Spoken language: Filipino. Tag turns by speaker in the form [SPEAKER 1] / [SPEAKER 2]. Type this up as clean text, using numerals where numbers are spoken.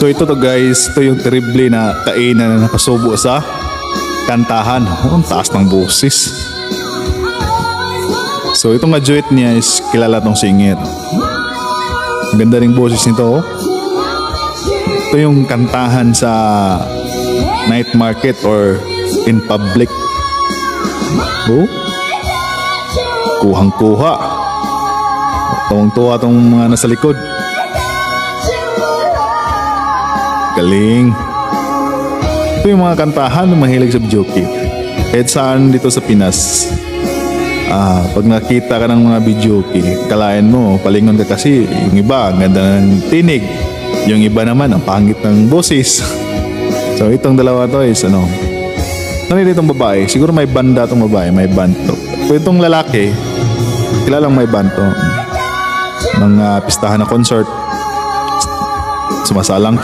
[SPEAKER 1] So ito to guys, ito yung terrible na kainan na nakasubo sa kantahan. Oh, ang taas ng boses. So itong nga duet niya is kilala tong singer. Ang ganda ring boses nito. Oh. Ito yung kantahan sa night market or in public. Oh. Kuhang-kuha. Tuwang-tuwa tong mga nasa likod. Galing. Ito yung mga kantahan ng mahilig sa videoke. Kahit saan dito sa Pinas, pag nakita ka ng mga videoke, kalain mo, palingon ka kasi yung iba, ang ganda ng tinig. Yung iba naman, ang pangit ng boses. So itong dalawa to is ano itong babae, siguro may banda tong babae, may band to. So itong lalaki, kilalang may band to. Mga pistahan na concert, sumasalang to.